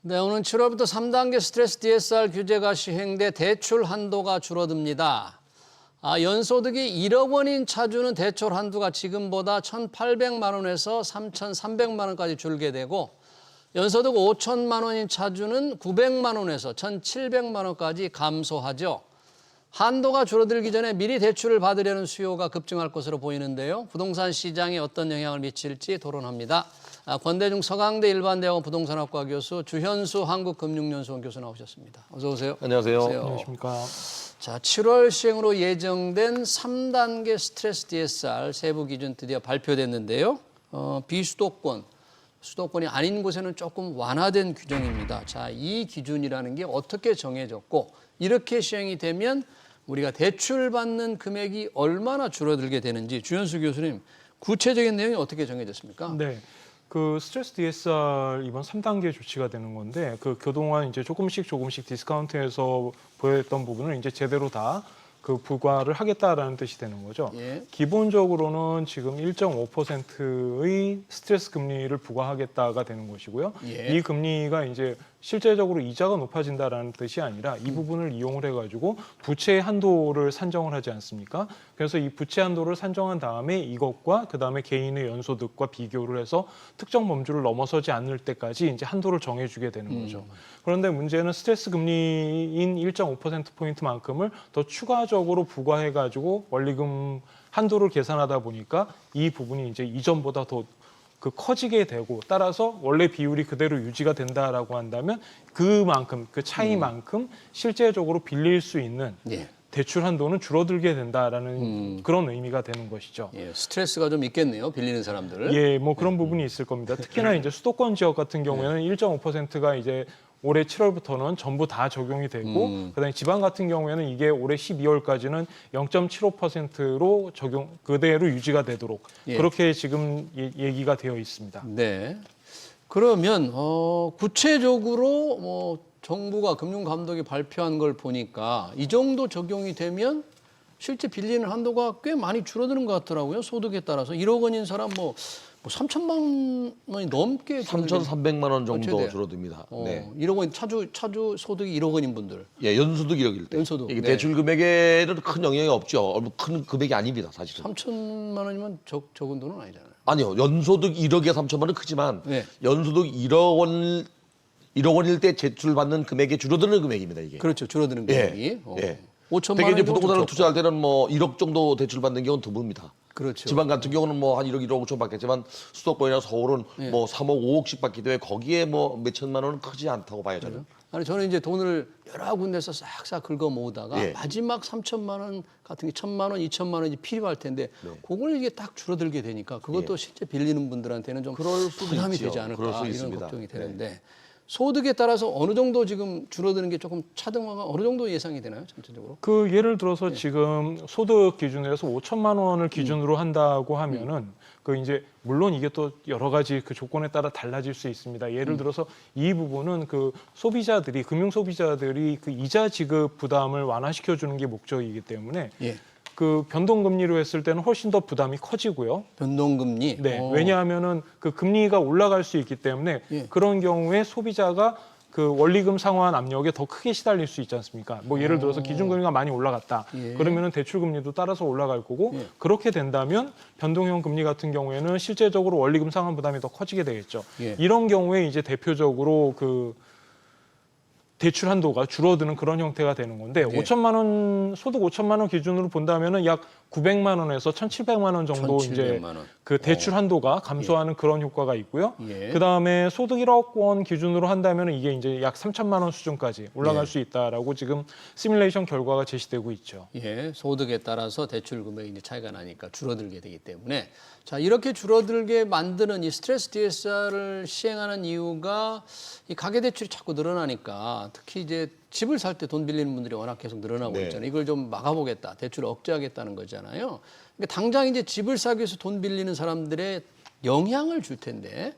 네, 오늘 7월부터 3단계 스트레스 DSR 규제가 시행돼 대출 한도가 줄어듭니다. 연소득이 1억 원인 차주는 대출 한도가 지금보다 1,800만 원에서 3,300만 원까지 줄게 되고 연소득 5천만 원인 차주는 900만 원에서 1,700만 원까지 감소하죠. 한도가 줄어들기 전에 미리 대출을 받으려는 수요가 급증할 것으로 보이는데요. 부동산 시장에 어떤 영향을 미칠지 토론합니다. 권대중 서강대 일반대학원 부동산학과 교수 주현수 한국금융연수원 교수 나오셨습니다. 어서 오세요. 안녕하세요. 안녕하십니까. 자, 7월 시행으로 예정된 3단계 스트레스 DSR 세부 기준 드디어 발표됐는데요. 비수도권, 수도권이 아닌 곳에는 조금 완화된 규정입니다. 자, 이 기준이라는 게 어떻게 정해졌고 이렇게 시행이 되면 우리가 대출받는 금액이 얼마나 줄어들게 되는지 주현수 교수님 구체적인 내용이 어떻게 정해졌습니까? 네. 그 스트레스 DSR 이번 3단계 조치가 되는 건데 그동안 이제 조금씩 디스카운트해서 보였던 부분을 이제 제대로 다 그 부과를 하겠다라는 뜻이 되는 거죠. 예. 기본적으로는 지금 1.5%의 스트레스 금리를 부과하겠다가 되는 것이고요. 예. 이 금리가 이제 실제적으로 이자가 높아진다라는 뜻이 아니라 이 부분을 이용을 해가지고 부채 한도를 산정을 하지 않습니까? 그래서 이 부채 한도를 산정한 다음에 이것과 그 다음에 개인의 연소득과 비교를 해서 특정 범주를 넘어서지 않을 때까지 이제 한도를 정해주게 되는 거죠. 그런데 문제는 스트레스 금리인 1.5%포인트만큼을 더 추가적으로 부과해가지고 원리금 한도를 계산하다 보니까 이 부분이 이제 이전보다 더 커지게 되고 따라서 원래 비율이 그대로 유지가 된다라고 한다면 그만큼 그 차이만큼 실제적으로 빌릴 수 있는 예. 대출 한도는 줄어들게 된다라는 그런 의미가 되는 것이죠. 예, 스트레스가 좀 있겠네요. 빌리는 사람들. 예, 뭐 그런 부분이 있을 겁니다. 특히나 이제 수도권 지역 같은 경우에는 1.5%가 이제 올해 7월부터는 전부 다 적용이 되고 그다음에 지방 같은 경우에는 이게 올해 12월까지는 0.75%로 적용 그대로 유지가 되도록 예. 그렇게 지금 얘기가 되어 있습니다. 네. 그러면 구체적으로 뭐 정부가 금융감독이 발표한 걸 보니까 이 정도 적용이 되면 실제 빌리는 한도가 꽤 많이 줄어드는 것 같더라고요. 소득에 따라서 1억 원인 사람 뭐 3천만 원이 넘게 3,300만 원 정도 최대. 줄어듭니다. 네. 1억 원 차주 소득이 1억 원인 분들. 예, 연소득 1억일 때. 연소득, 이게 네. 대출 금액에는 큰 영향이 없죠. 큰 금액이 아닙니다, 사실은. 3천만 원이면 적은 돈은 아니잖아요. 아니요, 연소득 1억에 3천만 원 크지만 네. 연소득 1억 원일 때 제출받는 금액이 줄어드는 금액입니다, 이게. 그렇죠. 줄어드는 예. 금액이. 예. 5천만 되게 이제 원이면 부동산을 좀 투자할 때는 뭐 1억 정도 대출받는 경우는 드뭅니다. 그렇죠. 지방 같은 경우는 뭐 한 1억, 1억 5천 받겠지만 수도권이나 서울은 뭐 3억, 5억씩 받기도 해 거기에 뭐 몇천만 원은 크지 않다고 봐요, 저는. 아니 저는 이제 돈을 여러 군데서 싹싹 긁어 모으다가 예. 마지막 3천만 원 같은 게 1,000만 원, 2천만 원이 필요할 텐데 그걸 이게 딱 줄어들게 되니까 그것도 실제 빌리는 분들한테는 좀 그럴 수도 부담이 있죠. 되지 않을까 그럴 수 이런 있습니다. 걱정이 되는데 소득에 따라서 어느 정도 지금 줄어드는 게 조금 차등화가 어느 정도 예상이 되나요, 전체적으로? 그 예를 들어서 지금 소득 기준으로 해서 5천만 원을 기준으로 한다고 하면은 그 이제 물론 이게 또 여러 가지 그 조건에 따라 달라질 수 있습니다. 예를 들어서 이 부분은 그 소비자들이 금융 소비자들이 그 이자 지급 부담을 완화시켜 주는 게 목적이기 때문에 예. 그 변동금리로 했을 때는 훨씬 더 부담이 커지고요. 변동금리. 네, 왜냐하면은 그 금리가 올라갈 수 있기 때문에 예. 그런 경우에 소비자가 그 원리금 상환 압력에 더 크게 시달릴 수 있지 않습니까? 뭐 예를 들어서 기준금리가 많이 올라갔다. 예. 그러면은 대출금리도 따라서 올라갈 거고 예. 그렇게 된다면 변동형 금리 같은 경우에는 실제적으로 원리금 상환 부담이 더 커지게 되겠죠. 예. 이런 경우에 이제 대표적으로 그 대출 한도가 줄어드는 그런 형태가 되는 건데 5천만 원 소득 5천만 원 기준으로 본다면은 약 900만 원에서 1,700만 원 정도 1,700만 이제 원. 그 대출 한도가 감소하는 그런 효과가 있고요. 예. 그다음에 소득 1억 원 기준으로 한다면은 이게 이제 약 3천만 원 수준까지 올라갈 예. 수 있다라고 지금 시뮬레이션 결과가 제시되고 있죠. 예, 소득에 따라서 대출 금액이 이제 차이가 나니까 줄어들게 되기 때문에 자 이렇게 줄어들게 만드는 이 스트레스 DSR을 시행하는 이유가 이 가계 대출이 자꾸 늘어나니까 특히 이제 집을 살 때 돈 빌리는 분들이 워낙 계속 늘어나고 네. 있잖아요. 이걸 좀 막아보겠다, 대출을 억제하겠다는 거잖아요. 그러니까 당장 이제 집을 사기 위해서 돈 빌리는 사람들의 영향을 줄 텐데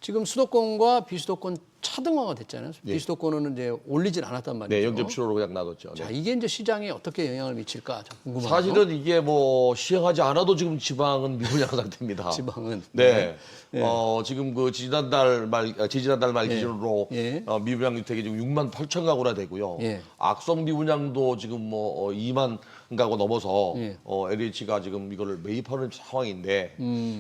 지금 수도권과 비수도권 차등화가 됐잖아요. 비수도권은 이제 올리진 않았단 말이죠. 네, 0.75로 그냥 놔뒀죠. 네. 자, 이게 이제 시장에 어떻게 영향을 미칠까 참 궁금하네요. 사실은 이게 뭐 시행하지 않아도 지금 지방은 미분양 상태입니다. 지방은 네. 지금 그 지지난달 말 기준으로 예. 미분양 주택이 지금 6만 8천 가구나 되고요. 예. 악성 미분양도 지금 뭐 2만 가구 넘어서 예. LH가 지금 이거를 매입하는 상황인데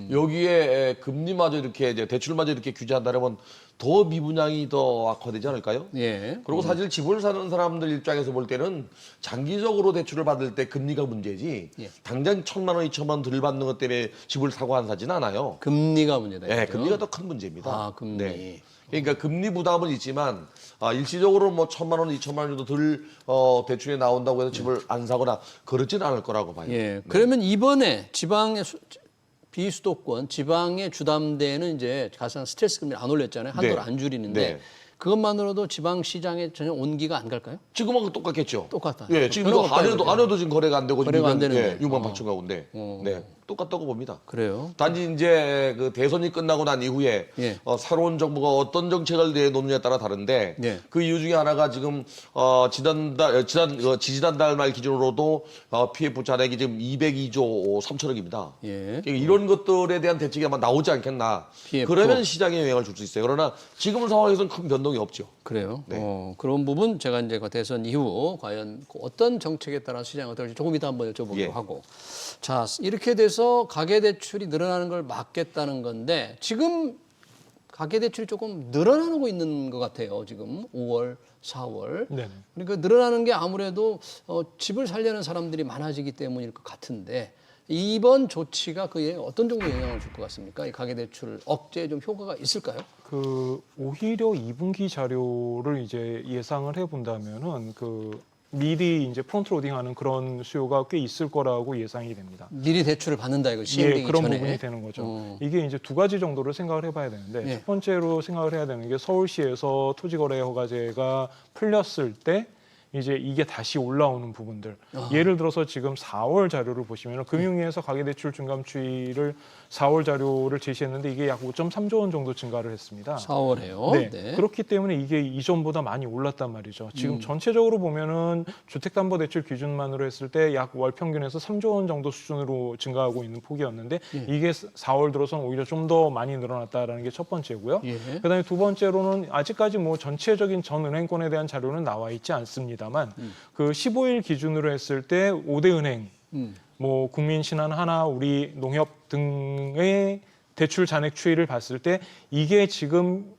여기에 금리마저 이렇게 이제 대출마저 이렇게 규제한다면 더 미분양이 더 악화되지 않을까요? 예. 그리고 사실 집을 사는 사람들 입장에서 볼 때는 장기적으로 대출을 받을 때 금리가 문제지 예. 당장 1,000만 원, 2,000만 원 덜 받는 것 때문에 집을 사고 안 사지는 않아요. 금리가 문제다. 네, 이거죠? 금리가 더 큰 문제입니다. 아, 금리. 네. 그러니까 금리 부담은 있지만 일시적으로 뭐 1,000만 원, 2,000만 원 정도 덜 대출이 나온다고 해서 집을 안 사거나 그렇지는 않을 거라고 봐요. 예. 그러면 이번에 비수도권 지방에 주담대는 이제 가상 스트레스 금리 안 올렸잖아요. 한도를 네. 안 줄이는데 네. 그것만으로도 지방 시장에 전혀 온기가 안 갈까요? 지금은 똑같겠죠. 똑같다. 예, 지금 이거 안 해도 지금 거래가 안 되고 거래가 안 되는데. 6만 8천 가구인데. 네. 똑같다고 봅니다. 그래요. 단지 이제 그 대선이 끝나고 난 이후에 예. 새로운 정부가 어떤 정책을 내놓느냐에 따라 다른데 예. 그 이유 중에 하나가 지금 지지난달 말 기준으로도 PF 잔액이 지금 202조 3천억입니다. 예. 그러니까 이런 것들에 대한 대책이 아마 나오지 않겠나. PF. 그러면 시장에 영향을 줄 수 있어요. 그러나 지금 상황에서는 큰 변동이 없죠. 그래요. 네. 그런 부분 제가 이제 그 대선 이후 과연 어떤 정책에 따라 시장이 어떻게 될지 조금 이따 한번 여쭤보기로 예. 하고. 자, 이렇게 돼서 가계 대출이 늘어나는 걸 막겠다는 건데 지금 가계 대출이 조금 늘어나고 있는 것 같아요. 지금 5월, 4월. 네네. 그러니까 늘어나는 게 아무래도 집을 살려는 사람들이 많아지기 때문일 것 같은데 이번 조치가 그에 어떤 정도 영향을 줄 것 같습니까? 이 가계대출 억제에 좀 효과가 있을까요? 오히려 2분기 자료를 이제 예상을 해본다면은 미리 이제 프론트 로딩하는 그런 수요가 꽤 있을 거라고 예상이 됩니다. 미리 대출을 받는다 이거 시행되기 그런 전에. 부분이 되는 거죠. 이게 이제 두 가지 정도를 생각을 해봐야 되는데 예. 첫 번째로 생각을 해야 되는 게 서울시에서 토지거래 허가제가 풀렸을 때 이제 이게 다시 올라오는 부분들. 예를 들어서 지금 4월 자료를 보시면 금융위에서 가계대출 증감 추이를 4월 자료를 제시했는데 이게 약 5.3조 원 정도 증가를 했습니다. 4월에요. 네. 그렇기 때문에 이게 이전보다 많이 올랐단 말이죠. 지금 전체적으로 보면은 주택담보대출 기준만으로 했을 때 약 월 평균에서 3조 원 정도 수준으로 증가하고 있는 폭이었는데 이게 4월 들어서는 오히려 좀 더 많이 늘어났다라는 게 첫 번째고요. 예. 그다음에 두 번째로는 아직까지 뭐 전체적인 전 은행권에 대한 자료는 나와 있지 않습니다만 그 15일 기준으로 했을 때 5대 은행 뭐 국민신한, 하나, 우리 농협 등의 대출 잔액 추이를 봤을 때 이게 지금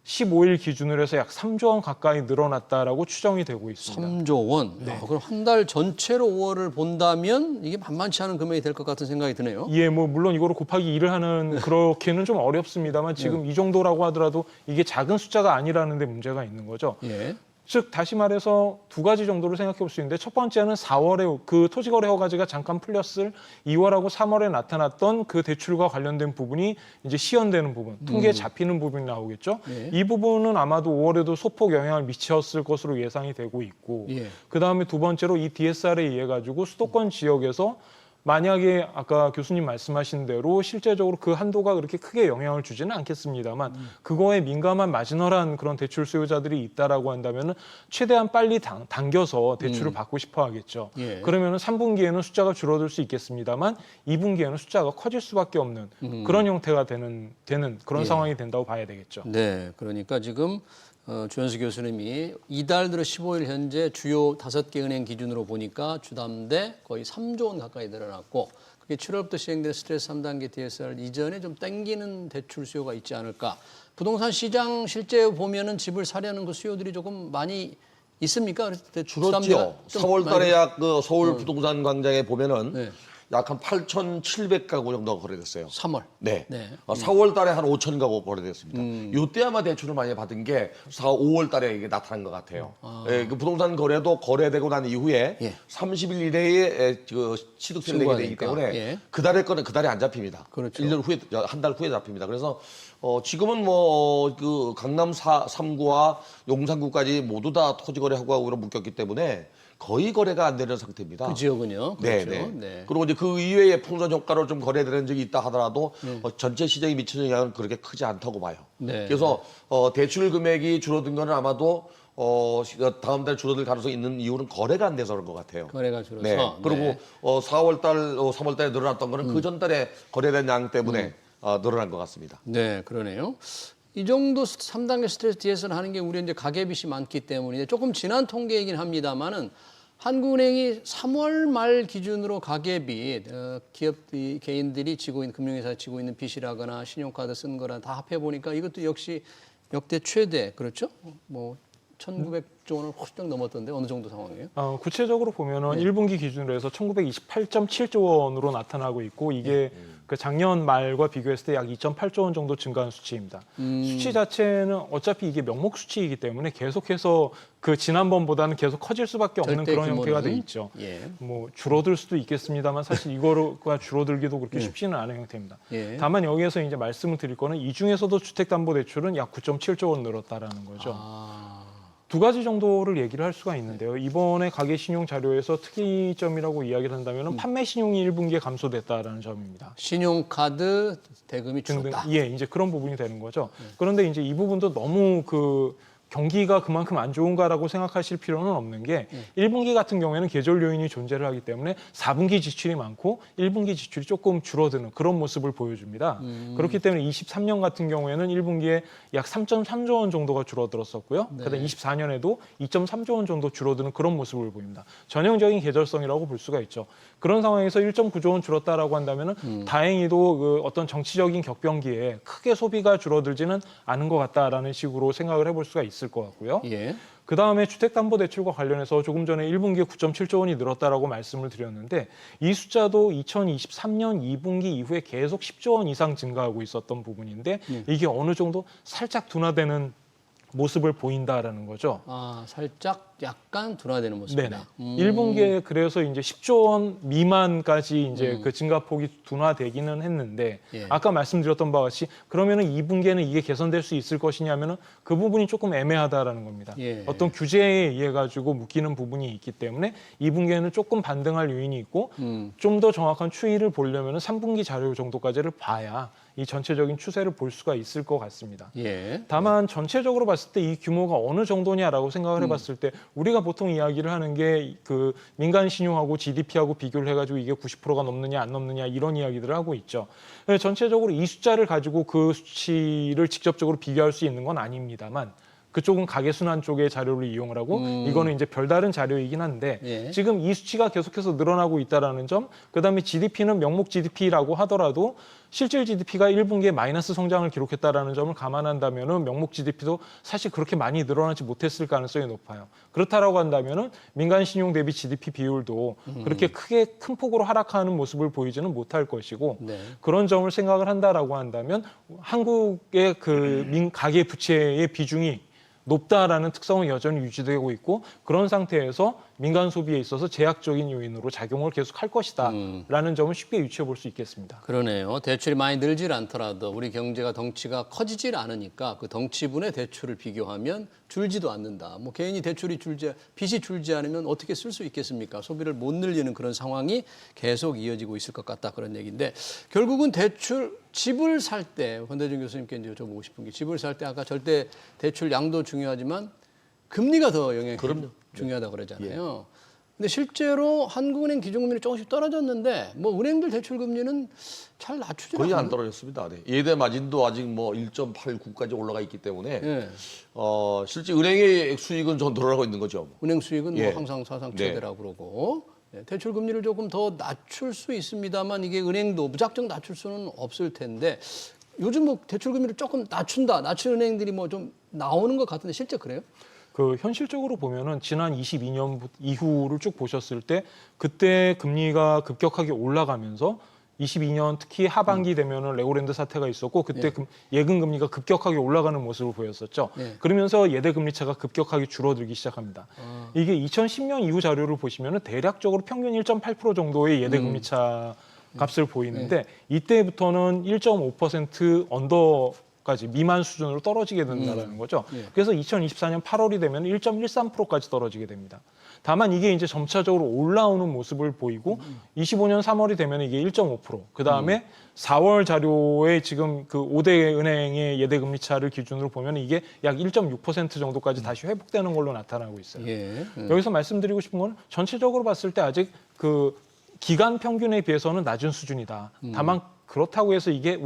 15일 기준으로 해서 약 3조 원 가까이 늘어났다라고 추정이 되고 있습니다. 3조 원. 네. 그럼 한 달 전체로 5월을 본다면 이게 만만치 않은 금액이 될 것 같은 생각이 드네요. 예, 뭐 물론 이거를 곱하기 2를 하는 그렇게는 좀 어렵습니다만 지금 이 정도라고 하더라도 이게 작은 숫자가 아니라는 데 문제가 있는 거죠. 예. 즉 다시 말해서 두 가지 정도를 생각해 볼 수 있는데 첫 번째는 4월에 그 토지거래 허가제가 잠깐 풀렸을 2월하고 3월에 나타났던 그 대출과 관련된 부분이 이제 시연되는 부분, 통계에 잡히는 부분이 나오겠죠. 예. 이 부분은 아마도 5월에도 소폭 영향을 미쳤을 것으로 예상이 되고 있고 예. 그다음에 두 번째로 이 DSR에 의해 가지고 수도권 지역에서 만약에 아까 교수님 말씀하신 대로 실제적으로 그 한도가 그렇게 크게 영향을 주지는 않겠습니다만 그거에 민감한 마지널한 그런 대출 수요자들이 있다라고 한다면은 최대한 빨리 당겨서 대출을 받고 싶어 하겠죠. 예. 그러면은 3분기에는 숫자가 줄어들 수 있겠습니다만 2분기에는 숫자가 커질 수밖에 없는 그런 형태가 되는 그런 예. 상황이 된다고 봐야 되겠죠. 네. 그러니까 지금 주현수 교수님이 이달 들어 15일 현재 주요 5개 은행 기준으로 보니까 주담대 거의 3조 원 가까이 늘어났고 그게 7월부터 시행된 스트레스 3단계 DSR 이전에 좀 땡기는 대출 수요가 있지 않을까. 부동산 시장 실제 보면은 집을 사려는 그 수요들이 조금 많이 있습니까? 줄었죠. 4월 달에 약 그 서울 부동산 광장에 보면은 네. 약 한 8,700가구 정도가 거래됐어요. 3월. 네. 네. 4월 달에 한 5천 가구 거래됐습니다. 요때 아마 대출을 많이 받은 게 5월 달에 이게 나타난 것 같아요. 예, 그 부동산 거래도 거래되고 난 이후에 예. 30일 이내에 그 취득세를 내게 되기 신고하니까. 때문에 예. 그달의 거는 그달에 안 잡힙니다. 그렇죠. 1년 후에, 한 달 후에 잡힙니다. 그래서 지금은 그 강남 3구와 용산구까지 모두 다 토지거래 허가구로 묶였기 때문에 거의 거래가 안 되는 상태입니다. 그 지역은요. 네, 그렇죠. 네. 네. 그리고 이제 그 이외에 풍선 효과로 좀 거래되는 적이 있다 하더라도 전체 시장에 미치는 영향은 그렇게 크지 않다고 봐요. 네. 그래서 대출 금액이 줄어든 거는 아마도 다음 달 줄어들 가능성이 있는 이유는 거래가 안 돼서 그런 것 같아요. 거래가 줄어서. 네. 그리고 네. 4월 달, 3월 달에 늘어났던 거는 그 전달에 거래된 양 때문에 늘어난 것 같습니다. 네, 그러네요. 이 정도 3단계 스트레스 DS를 하는 게 우리 이제 가계빚이 많기 때문에 조금 지난 통계이긴 합니다만은 한국은행이 3월 말 기준으로 가계빚, 기업 개인들이 지고 있는 금융회사 지고 있는 빚이라거나 신용카드 쓴 거나 다 합해 보니까 이것도 역시 역대 최대 그렇죠? 뭐 1,900조 원을 훨씬 넘었던데 어느 정도 상황이에요? 구체적으로 보면은 1분기 기준으로 해서 1928.7조 원으로 나타나고 있고 이게 그 작년 말과 비교했을 때 약 2.8조 원 정도 증가한 수치입니다. 수치 자체는 어차피 이게 명목 수치이기 때문에 계속해서 그 지난번보다는 계속 커질 수밖에 없는 절대 그런 형태가 규모는? 돼 있죠. 예. 뭐 줄어들 수도 있겠습니다만 사실 이거가 줄어들기도 그렇게 쉽지는 않은 형태입니다. 예. 다만 여기에서 이제 말씀을 드릴 거는 이 중에서도 주택담보대출은 약 9.7조 원 늘었다라는 거죠. 두 가지 정도를 얘기를 할 수가 있는데요. 이번에 가계신용 자료에서 특이점이라고 이야기를 한다면 판매 신용이 1분기에 감소됐다라는 점입니다. 신용카드 대금이 등등 줄었다. 예, 이제 그런 부분이 되는 거죠. 그런데 이제 이 부분도 너무 그 경기가 그만큼 안 좋은가라고 생각하실 필요는 없는 게 1분기 같은 경우에는 계절 요인이 존재를 하기 때문에 4분기 지출이 많고 1분기 지출이 조금 줄어드는 그런 모습을 보여줍니다. 그렇기 때문에 23년 같은 경우에는 1분기에 약 3.3조 원 정도가 줄어들었었고요. 그다음 24년에도 2.3조 원 정도 줄어드는 그런 모습을 보입니다. 전형적인 계절성이라고 볼 수가 있죠. 그런 상황에서 1.9조 원 줄었다라고 한다면은 다행히도 그 어떤 정치적인 격변기에 크게 소비가 줄어들지는 않은 것 같다라는 식으로 생각을 해볼 수가 있을 것 같고요. 예. 그 다음에 주택담보대출과 관련해서 조금 전에 1분기에 9.7조 원이 늘었다라고 말씀을 드렸는데 이 숫자도 2023년 2분기 이후에 계속 10조 원 이상 증가하고 있었던 부분인데 이게 어느 정도 살짝 둔화되는 모습을 보인다라는 거죠. 아, 살짝 약간 둔화되는 모습이다. 네네. 1분기에 그래서 이제 10조 원 미만까지 이제 그 증가폭이 둔화되기는 했는데 예. 아까 말씀드렸던 바와 같이 그러면은 2분기에는 이게 개선될 수 있을 것이냐면은 그 부분이 조금 애매하다라는 겁니다. 예. 어떤 규제에 의해 가지고 묶이는 부분이 있기 때문에 2분기에는 조금 반등할 요인이 있고 좀 더 정확한 추이를 보려면은 3분기 자료 정도까지를 봐야 이 전체적인 추세를 볼 수가 있을 것 같습니다. 예. 다만 전체적으로 봤을 때 이 규모가 어느 정도냐라고 생각을 해봤을 때 우리가 보통 이야기를 하는 게 그 민간 신용하고 GDP하고 비교를 해가지고 이게 90%가 넘느냐 안 넘느냐 이런 이야기들을 하고 있죠. 전체적으로 이 숫자를 가지고 그 수치를 직접적으로 비교할 수 있는 건 아닙니다만 그쪽은 가계순환 쪽의 자료를 이용을 하고 이거는 이제 별다른 자료이긴 한데 예. 지금 이 수치가 계속해서 늘어나고 있다라는 점, 그다음에 GDP는 명목 GDP라고 하더라도 실질 GDP가 1분기에 마이너스 성장을 기록했다라는 점을 감안한다면은 명목 GDP도 사실 그렇게 많이 늘어나지 못했을 가능성이 높아요. 그렇다라고 한다면은 민간 신용 대비 GDP 비율도 그렇게 크게 큰 폭으로 하락하는 모습을 보이지는 못할 것이고 네. 그런 점을 생각을 한다라고 한다면 한국의 그 가계 부채의 비중이 높다라는 특성은 여전히 유지되고 있고 그런 상태에서 민간 소비에 있어서 제약적인 요인으로 작용을 계속 할 것이다라는 점을 쉽게 유추해 볼 수 있겠습니다. 그러네요. 대출이 많이 늘질 않더라도 우리 경제가 덩치가 커지질 않으니까 그 덩치분의 대출을 비교하면 줄지도 않는다. 뭐 개인이 빚이 줄지 않으면 어떻게 쓸 수 있겠습니까? 소비를 못 늘리는 그런 상황이 계속 이어지고 있을 것 같다 그런 얘기인데 결국은 집을 살 때 권대중 교수님께 이제 여쭤보고 싶은 게 집을 살 때 아까 절대 대출 양도 중요하지만 금리가 더 영향이 중요하다고 그러잖아요. 근데 실제로 한국은행 기준금리는 조금씩 떨어졌는데 뭐 은행들 대출 금리는 잘 낮추지 거의 안 않아요. 떨어졌습니다. 네. 예대 마진도 아직 뭐 1.89까지 올라가 있기 때문에 예. 실제 은행의 수익은 좀 늘어나고 있는 거죠. 은행 수익은 예. 뭐 항상 사상 최대라고 그러고 대출 금리를 조금 더 낮출 수 있습니다만 이게 은행도 무작정 낮출 수는 없을 텐데 요즘 뭐 대출 금리를 조금 낮춘 은행들이 뭐 좀 나오는 것 같은데 실제 그래요? 그 현실적으로 보면은 지난 22년 이후를 쭉 보셨을 때 그때 금리가 급격하게 올라가면서 22년 특히 하반기 되면은 레고랜드 사태가 있었고 그때 예금 금리가 급격하게 올라가는 모습을 보였었죠. 그러면서 예대 금리 차가 급격하게 줄어들기 시작합니다. 이게 2010년 이후 자료를 보시면은 대략적으로 평균 1.8% 정도의 예대 금리 차 값을 보이는데 이때부터는 1.5% 언더 까지 미만 수준으로 떨어지게 된다는 거죠. 예. 그래서 2024년 8월이 되면 1.13%까지 떨어지게 됩니다. 다만 이게 이제 점차적으로 올라오는 모습을 보이고 25년 3월이 되면 이게 1.5%, 그 다음에 4월 자료에 지금 그 5대 은행의 예대금리 차를 기준으로 보면 이게 약 1.6% 정도까지 다시 회복되는 걸로 나타나고 있어요. 예. 여기서 말씀드리고 싶은 건 전체적으로 봤을 때 아직 그 기간 평균에 비해서는 낮은 수준이다. 다만 그렇다고 해서 이게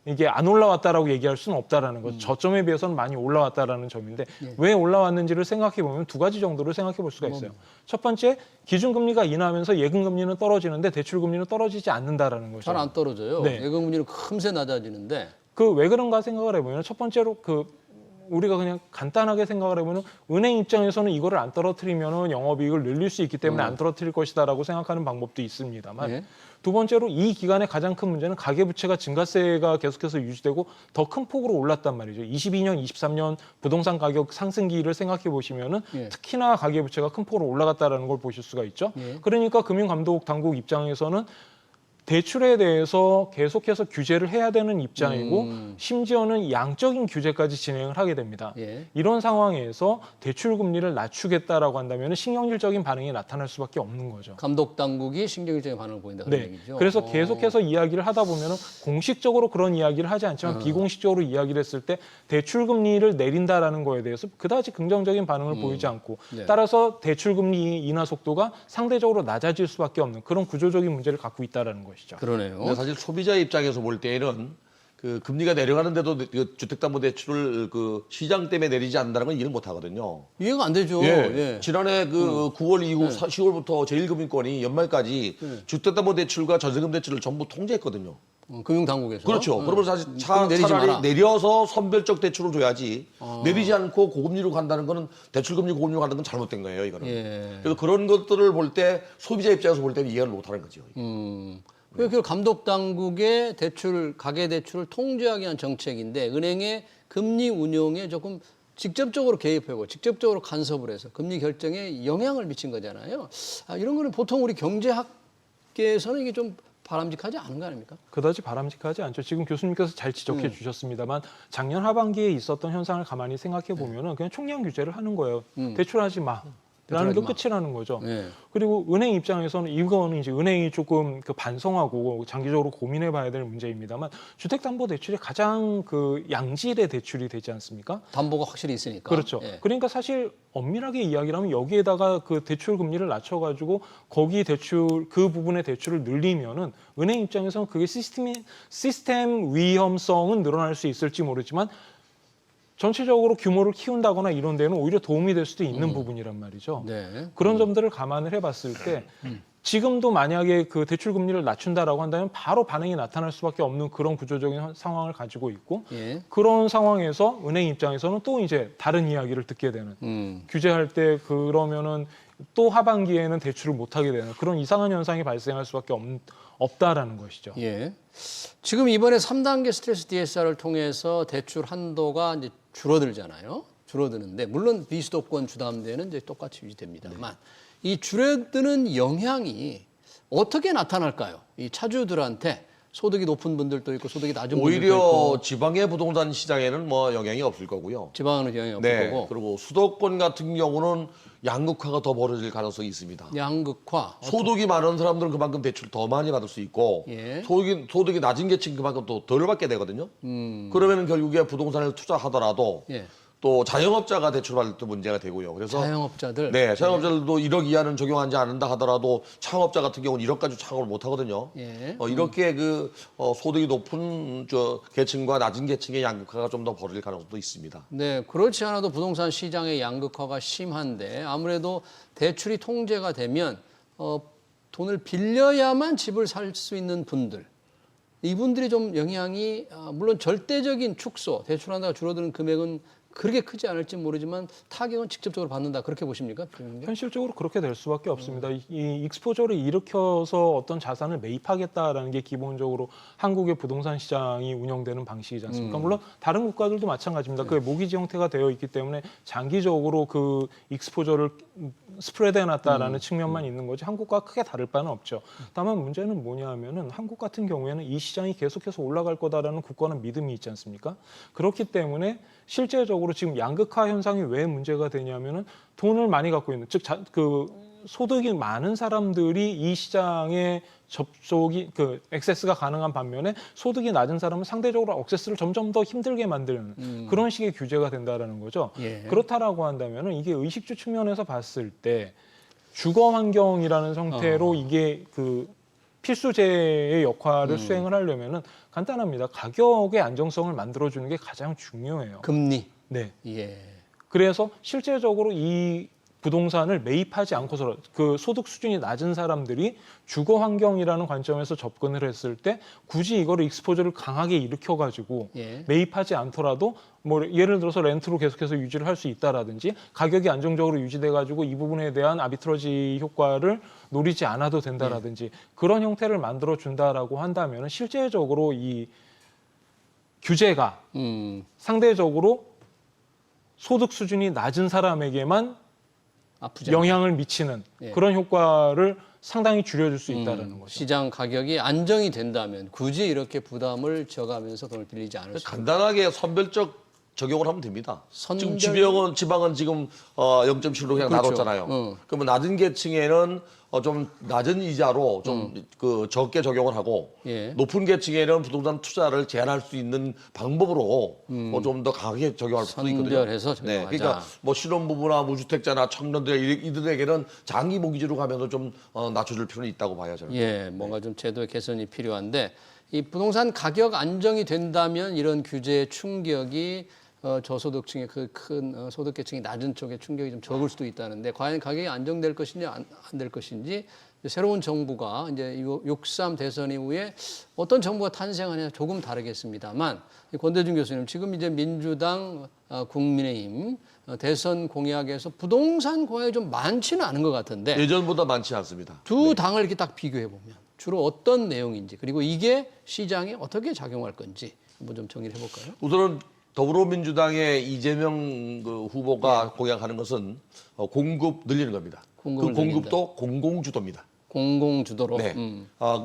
이게 안 올라왔다라고 얘기할 수는 없다라는 거죠. 저점에 비해서는 많이 올라왔다라는 점인데 왜 올라왔는지를 생각해 보면 두 가지 정도를 생각해 볼 수가 있어요. 첫 번째, 기준금리가 인하하면서 예금금리는 떨어지는데 대출금리는 떨어지지 않는다라는 거죠. 잘 안 떨어져요. 네. 예금금리는 금세 낮아지는데. 그 왜 그런가 생각을 해보면 첫 번째로 우리가 그냥 간단하게 생각을 해보면 은행 입장에서는 이거를 안 떨어뜨리면 영업이익을 늘릴 수 있기 때문에 안 떨어뜨릴 것이다라고 생각하는 방법도 있습니다만 예. 두 번째로 이 기간의 가장 큰 문제는 가계부채가 증가세가 계속해서 유지되고 더 큰 폭으로 올랐단 말이죠. 22년, 23년 부동산 가격 상승기를 생각해 보시면은 예. 특히나 가계부채가 큰 폭으로 올라갔다라는 걸 보실 수가 있죠. 예. 그러니까 금융감독 당국 입장에서는 대출에 대해서 계속해서 규제를 해야 되는 입장이고 심지어는 양적인 규제까지 진행을 하게 됩니다. 예. 이런 상황에서 대출 금리를 낮추겠다라고 한다면 신경질적인 반응이 나타날 수밖에 없는 거죠. 감독 당국이 신경질적인 반응을 보인다 그런 네. 얘기죠. 그래서 계속해서 이야기를 하다 보면 공식적으로 그런 이야기를 하지 않지만 비공식적으로 이야기를 했을 때 대출 금리를 내린다라는 거에 대해서 그다지 긍정적인 반응을 보이지 않고 네. 따라서 대출 금리 인하 속도가 상대적으로 낮아질 수밖에 없는 그런 구조적인 문제를 갖고 있다라는 것이죠. 그러네요. 근데 사실 소비자 입장에서 볼 때에는 그 금리가 내려가는데도 그 주택담보대출을 그 시장 때문에 내리지 않는다는 건 이해를 못 하거든요. 이해가 안 되죠. 예. 예. 지난해 그 9월 이후 10월부터 제1금융권이 연말까지 주택담보대출과 전세금대출을 전부 통제했거든요. 금융당국에서. 그렇죠. 그러면 사실 그럼 내리지 차라리 마라. 내려서 선별적 대출을 줘야지 내리지 않고 고금리로 간다는 거는 대출금리 고금리로 간다는 건 잘못된 거예요. 이거는. 예. 그래서 그런 것들을 볼 때 소비자 입장에서 볼 때는 이해를 못 하는 거죠. 그 감독 당국의 가계 대출을 통제하기 위한 정책인데 은행의 금리 운용에 조금 직접적으로 개입하고 직접적으로 간섭을 해서 금리 결정에 영향을 미친 거잖아요. 이런 거는 보통 우리 경제학계에서는 이게 좀 바람직하지 않은 거 아닙니까? 그다지 바람직하지 않죠. 지금 교수님께서 잘 지적해 주셨습니다만 작년 하반기에 있었던 현상을 가만히 생각해 보면은 그냥 총량 규제를 하는 거예요. 대출하지 마. 라는 게 끝이라는 거죠. 네. 그리고 은행 입장에서는 이거는 이제 은행이 조금 그 반성하고 장기적으로 고민해 봐야 될 문제입니다만 주택담보대출이 가장 그 양질의 대출이 되지 않습니까? 담보가 확실히 있으니까. 그렇죠. 예. 그러니까 사실 엄밀하게 이야기를 하면 여기에다가 그 대출 금리를 낮춰가지고 거기 그 부분의 대출을 늘리면은 은행 입장에서는 그게 시스템 위험성은 늘어날 수 있을지 모르지만 전체적으로 규모를 키운다거나 이런 데는 오히려 도움이 될 수도 있는 부분이란 말이죠. 네. 그런 점들을 감안을 해봤을 때 지금도 만약에 그 대출 금리를 낮춘다라고 한다면 바로 반응이 나타날 수밖에 없는 그런 구조적인 상황을 가지고 있고 예. 그런 상황에서 은행 입장에서는 또 이제 다른 이야기를 듣게 되는 규제할 때 그러면은 또 하반기에는 대출을 못 하게 되는 그런 이상한 현상이 발생할 수밖에 없다라는 것이죠. 예. 지금 이번에 3단계 스트레스 DSR을 통해서 대출 한도가 이제 줄어들잖아요. 줄어드는데 물론 비수도권 주담대는 이제 똑같이 유지됩니다만 이 줄어드는 영향이 어떻게 나타날까요? 이 차주들한테 소득이 높은 분들도 있고 소득이 낮은 분들도 오히려 있고 지방의 부동산 시장에는 뭐 영향이 없을 거고요. 지방은 영향이 없을 네. 거고 그리고 수도권 같은 경우는 양극화가 더 벌어질 가능성이 있습니다. 양극화 소득이 많은 사람들은 그만큼 대출 더 많이 받을 수 있고 예. 소득이 낮은 계층 그만큼 또 덜 받게 되거든요. 그러면 결국에 부동산을 투자하더라도 예. 또 자영업자가 대출받을 때 문제가 되고요. 그래서 자영업자들 네, 자영업자들도 1억 이하는 적용하지 않는다 하더라도 창업자 같은 경우는 1억까지 창업을 못 하거든요. 예. 이렇게 소득이 높은 계층과 낮은 계층의 양극화가 좀 더 벌어질 가능성도 있습니다. 네, 그렇지 않아도 부동산 시장의 양극화가 심한데 아무래도 대출이 통제가 되면 돈을 빌려야만 집을 살 수 있는 분들 이분들이 좀 영향이 물론 절대적인 축소 대출한다가 줄어드는 금액은 그렇게 크지 않을지 모르지만 타격은 직접적으로 받는다. 그렇게 보십니까? 현실적으로 그렇게 될 수밖에 없습니다. 이 익스포저를 일으켜서 어떤 자산을 매입하겠다라는 게 기본적으로 한국의 부동산 시장이 운영되는 방식이지 않습니까? 물론 다른 국가들도 마찬가지입니다. 그게 모기지 형태가 되어 있기 때문에 장기적으로 그 익스포저를 스프레드 해놨다라는 측면만 있는 거지 한국과 크게 다를 바는 없죠. 다만 문제는 뭐냐 하면은 한국 같은 경우에는 이 시장이 계속해서 올라갈 거다라는 굳건한 믿음이 있지 않습니까? 그렇기 때문에 실제적으로 지금 양극화 현상이 왜 문제가 되냐면은 돈을 많이 갖고 있는 즉 소득이 많은 사람들이 이 시장에 접촉이 액세스가 가능한 반면에 소득이 낮은 사람은 상대적으로 액세스를 점점 더 힘들게 만드는 그런 식의 규제가 된다라는 거죠. 예. 그렇다라고 한다면은 이게 의식주 측면에서 봤을 때 주거 환경이라는 형태로 이게 필수제의 역할을 수행을 하려면은 간단합니다. 가격의 안정성을 만들어주는 게 가장 중요해요. 금리. 네. 예. 그래서 실제적으로 이 부동산을 매입하지 않고서 그 소득 수준이 낮은 사람들이 주거 환경이라는 관점에서 접근을 했을 때 굳이 이거를 익스포저를 강하게 일으켜가지고 예. 매입하지 않더라도 뭐 예를 들어서 렌트로 계속해서 유지를 할 수 있다라든지 가격이 안정적으로 유지돼가지고 이 부분에 대한 아비트러지 효과를 노리지 않아도 된다라든지 그런 형태를 만들어 준다라고 한다면 실제적으로 이 규제가 상대적으로 소득 수준이 낮은 사람에게만 아프지 않다. 영향을 미치는 예. 그런 효과를 상당히 줄여줄 수 있다는 거죠. 시장 가격이 안정이 된다면 굳이 이렇게 부담을 져가면서 돈을 빌리지 않을 수 간단하게 선별적 적용을 하면 됩니다. 선별- 지금 지방은 지금 0.7로 그냥 그렇죠. 놔뒀잖아요. 그러면 낮은 계층에는 좀 낮은 이자로 좀 적게 적용을 하고 예. 높은 계층에는 부동산 투자를 제한할 수 있는 방법으로 좀 더 강하게 적용할 수도 있거든요. 선별해서 적용하자. 그러니까 뭐 신혼부부나 무주택자나 청년들 이들에게는 장기 모기지로 가면서 좀 낮춰줄 필요는 있다고 봐요 저는. 예, 뭔가 좀 제도의 개선이 필요한데 이 부동산 가격 안정이 된다면 이런 규제의 충격이 저소득층의 그 큰 소득계층이 낮은 쪽에 충격이 좀 적을 수도 있다는데 과연 가격이 안정될 것인지 안 될 것인지 새로운 정부가 이제 6.3 대선 이후에 어떤 정부가 탄생하냐 조금 다르겠습니다만 권대중 교수님 지금 이제 민주당 국민의힘 대선 공약에서 부동산 공약이 좀 많지는 않은 것 같은데 예전보다 많지 않습니다. 두 당을 이렇게 딱 비교해 보면 주로 어떤 내용인지 그리고 이게 시장에 어떻게 작용할 건지 한번 좀 정리를 해볼까요? 우선은 더불어민주당의 이재명 후보가 공약하는 것은 공급 늘리는 겁니다. 그 공급을 공급도 공공주도입니다. 공공주도로. 네.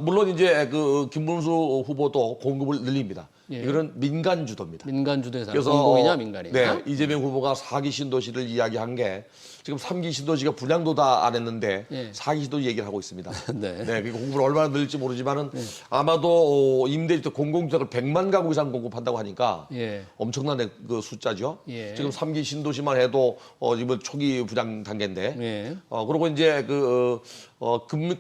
물론 이제 김문수 후보도 공급을 늘립니다. 예. 이거는 민간주도입니다. 민간주도에 사는 그래서 공공이냐 민간이냐. 네, 이재명 후보가 4기 신도시를 이야기한 게 지금 3기 신도시가 분양도 다 안 했는데 예. 4기 신도시 얘기를 하고 있습니다. 네. 그러니까 공급을 얼마나 늘릴지 모르지만은 아마도 임대주택 공공주택을 100만 가구 이상 공급한다고 하니까 예. 엄청난 그 숫자죠. 예. 지금 3기 신도시만 해도 지금 초기 분양 단계인데. 예. 그리고 이제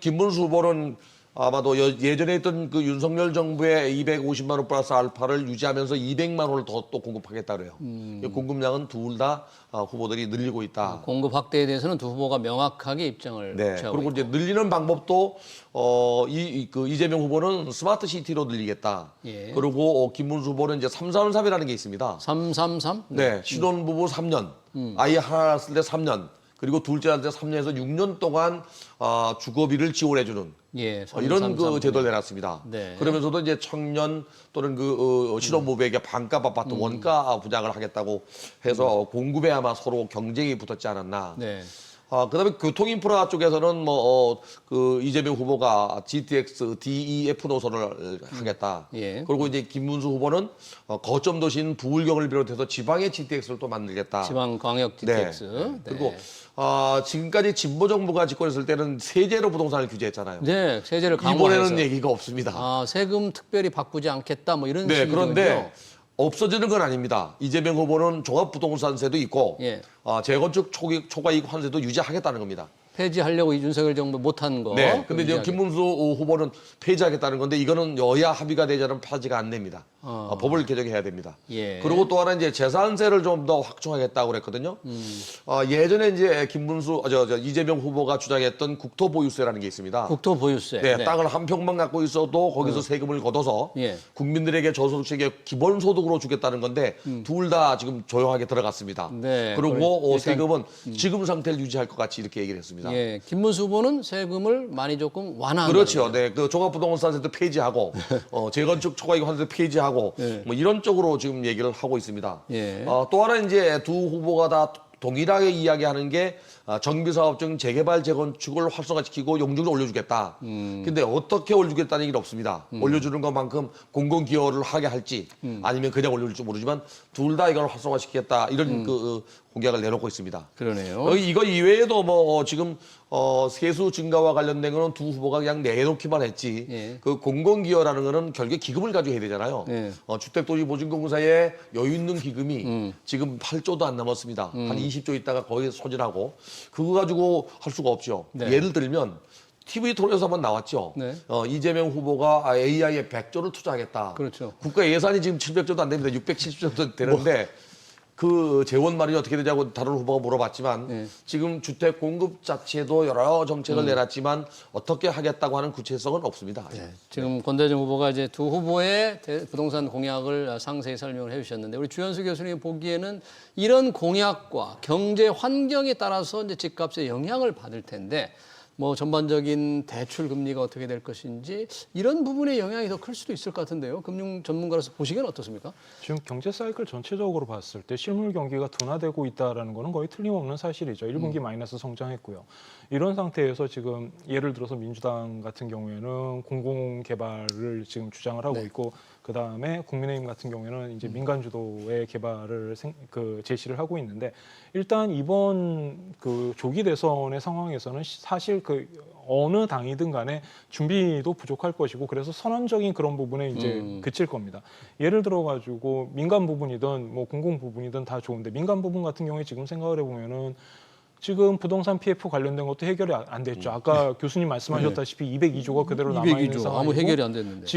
김문수 후보는 아마도 예전에 있던 그 윤석열 정부의 250만 원 플러스 알파를 유지하면서 200만 원을 더 또 공급하겠다 그래요. 이 공급량은 둘 다 후보들이 늘리고 있다. 공급 확대에 대해서는 두 후보가 명확하게 입장을 네. 취하고 그리고 이제 늘리는 방법도 이재명 후보는 스마트 시티로 늘리겠다. 예. 그리고 김문수 후보는 이제 333이라는 게 있습니다. 333? 네. 신혼부부 3년, 아이 하나 낳았을 때 3년, 그리고 둘째한테 3년에서 6년 동안 주거비를 지원해주는 예. 이런 333. 제도를 내놨습니다. 네. 그러면서도 이제 청년 또는 신혼부부에게 반값 아파트 원가 분양을 하겠다고 해서 공급에 아마 서로 경쟁이 붙었지 않았나. 네. 그다음에 교통인프라 쪽에서는 이재명 후보가 GTX, DEF 노선을 하겠다. 예. 그리고 이제 김문수 후보는 거점 도시인 부울경을 비롯해서 지방의 GTX를 또 만들겠다. 지방 광역 GTX. 네. 그리고 지금까지 진보 정부가 집권했을 때는 세제로 부동산을 규제했잖아요. 네, 세제를 강화해서 이번에는 얘기가 없습니다. 세금 특별히 바꾸지 않겠다 뭐 이런 네, 식이죠. 그런데 없어지는 건 아닙니다. 이재명 후보는 종합부동산세도 있고 예. 재건축 초과이익 환세도 유지하겠다는 겁니다. 폐지하려고 윤석열 정부 못한 거. 네, 근데 이제 유지하겠다. 김문수 후보는 폐지하겠다는 건데 이거는 여야 합의가 되지 않으면 폐지가 안 됩니다. 법을 개정해야 됩니다. 예. 그리고 또 하나 이제 재산세를 좀 더 확충하겠다고 그랬거든요. 예전에 이제 이재명 후보가 주장했던 국토보유세라는 게 있습니다. 국토보유세. 네, 땅을 한 평만 갖고 있어도 거기서 세금을 걷어서 예. 국민들에게 저소득층에게 기본소득으로 주겠다는 건데 둘 다 지금 조용하게 들어갔습니다. 네, 그리고 일단, 세금은 지금 상태를 유지할 것 같이 이렇게 얘기를 했습니다. 예, 김문수 후보는 세금을 많이 조금 완화한다. 그렇죠. 네, 그 종합부동산세도 폐지하고 재건축 초과이익 환수도 폐지하고 네. 뭐 이런 쪽으로 지금 얘기를 하고 있습니다. 예. 또 하나 이제 두 후보가 다 동일하게 이야기하는 게 정비사업 중 재개발 재건축을 활성화시키고 용적률을 올려주겠다. 근데 어떻게 올려주겠다는 얘기는 없습니다. 올려주는 것만큼 공공기여를 하게 할지 아니면 그냥 올려줄지 모르지만 둘 다 이걸 활성화시키겠다 이런 공약을 내놓고 있습니다. 그러네요. 이거 이외에도 뭐 지금 세수 증가와 관련된 거는 두 후보가 그냥 내놓기만 했지. 예. 그 공공기여라는 거는 결국에 기금을 가지고 해야 되잖아요. 예. 주택도시보증공사에 여유 있는 기금이 지금 8조도 안 남았습니다. 한 20조 있다가 거의 소진하고 그거 가지고 할 수가 없죠. 네. 예를 들면 TV 토론에서 한번 나왔죠. 네. 이재명 후보가 AI에 100조를 투자하겠다. 그렇죠. 국가 예산이 지금 700조도 안 됩니다. 670조도 되는데 그 재원 마련이 어떻게 되냐고 다른 후보가 물어봤지만 네. 지금 주택 공급 자체도 여러 정책을 내놨지만 어떻게 하겠다고 하는 구체성은 없습니다. 네, 지금 권대중 후보가 이제 두 후보의 부동산 공약을 상세히 설명을 해주셨는데 우리 주현수 교수님 보기에는 이런 공약과 경제 환경에 따라서 이제 집값에 영향을 받을 텐데 뭐 전반적인 대출 금리가 어떻게 될 것인지 이런 부분의 영향이 더 클 수도 있을 것 같은데요. 금융 전문가로서 보시기엔 어떻습니까? 지금 경제 사이클 전체적으로 봤을 때 실물 경기가 둔화되고 있다는 거는 거의 틀림없는 사실이죠. 1분기 마이너스 성장했고요. 이런 상태에서 지금 예를 들어서 민주당 같은 경우에는 공공개발을 지금 주장을 하고 있고 그다음에 국민의힘 같은 경우에는 이제 민간 주도의 개발을 제시를 하고 있는데 일단 이번 그 조기 대선의 상황에서는 사실 그 어느 당이든 간에 준비도 부족할 것이고 그래서 선언적인 그런 부분에 이제 그칠 겁니다. 예를 들어 가지고 민간 부분이든 뭐 공공 부분이든 다 좋은데 민간 부분 같은 경우에 지금 생각을 해보면은 지금 부동산 PF 관련된 것도 해결이 안 됐죠. 아까 교수님 말씀하셨다시피 202조가 그대로 남아있는 202조 상황이고 아무 해결이 안 됐는데.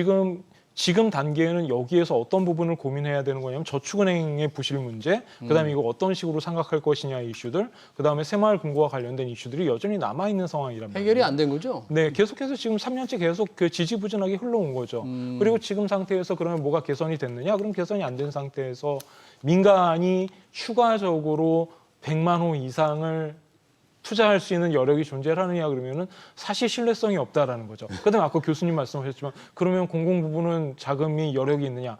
지금 단계에는 여기에서 어떤 부분을 고민해야 되는 거냐면 저축은행의 부실 문제, 그다음에 이거 어떤 식으로 생각할 것이냐 이슈들, 그다음에 새마을금고와 관련된 이슈들이 여전히 남아 있는 상황이란 말이에요. 해결이 안 된 거죠? 네, 계속해서 지금 3년째 계속 그 지지부진하게 흘러온 거죠. 그리고 지금 상태에서 그러면 뭐가 개선이 됐느냐? 그럼 개선이 안 된 상태에서 민간이 추가적으로 100만 호 이상을 투자할 수 있는 여력이 존재하느냐 그러면은 사실 신뢰성이 없다라는 거죠. 그다음에 아까 교수님 말씀하셨지만 그러면 공공 부분은 자금이 여력이 있느냐?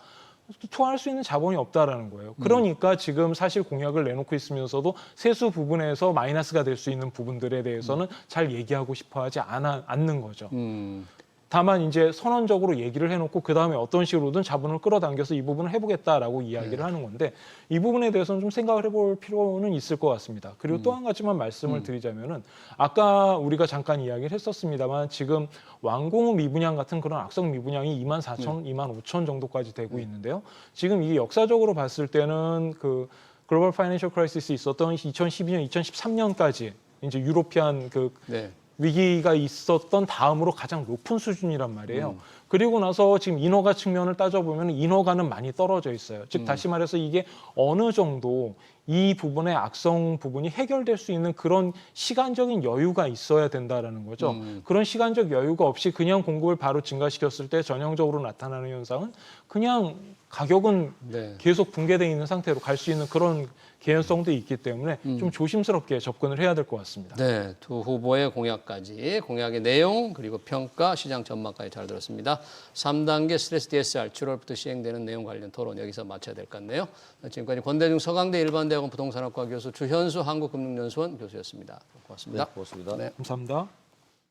투하할 수 있는 자본이 없다라는 거예요. 그러니까 지금 사실 공약을 내놓고 있으면서도 세수 부분에서 마이너스가 될 수 있는 부분들에 대해서는 잘 얘기하고 싶어하지 않는 거죠. 다만 이제 선언적으로 얘기를 해놓고 그 다음에 어떤 식으로든 자본을 끌어당겨서 이 부분을 해보겠다라고 이야기를 하는 건데 이 부분에 대해서는 좀 생각을 해볼 필요는 있을 것 같습니다. 그리고 또 한 가지만 말씀을 드리자면은 아까 우리가 잠깐 이야기를 했었습니다만 지금 완공후 미분양 같은 그런 악성 미분양이 24,000, 25,000 정도까지 되고 있는데요. 지금 이게 역사적으로 봤을 때는 그 글로벌 파이낸셜 크라이시스 있었던 2012년, 2013년까지 이제 유로피안 네. 위기가 있었던 다음으로 가장 높은 수준이란 말이에요. 그리고 나서 지금 인허가 측면을 따져보면 인허가는 많이 떨어져 있어요. 즉 다시 말해서 이게 어느 정도 이 부분의 악성 부분이 해결될 수 있는 그런 시간적인 여유가 있어야 된다라는 거죠. 그런 시간적 여유가 없이 그냥 공급을 바로 증가시켰을 때 전형적으로 나타나는 현상은 그냥 가격은 네. 계속 붕괴되어 있는 상태로 갈 수 있는 그런 개연성도 있기 때문에 좀 조심스럽게 접근을 해야 될 것 같습니다. 네, 두 후보의 공약까지, 공약의 내용 그리고 평가, 시장 전망까지 잘 들었습니다. 3단계 스트레스 DSR 7월부터 시행되는 내용 관련 토론 여기서 마쳐야 될 것 같네요. 지금까지 권대중 서강대 일반대학원 부동산학과 교수 주현수 한국금융연수원 교수였습니다. 고맙습니다. 네, 고맙습니다. 네. 감사합니다.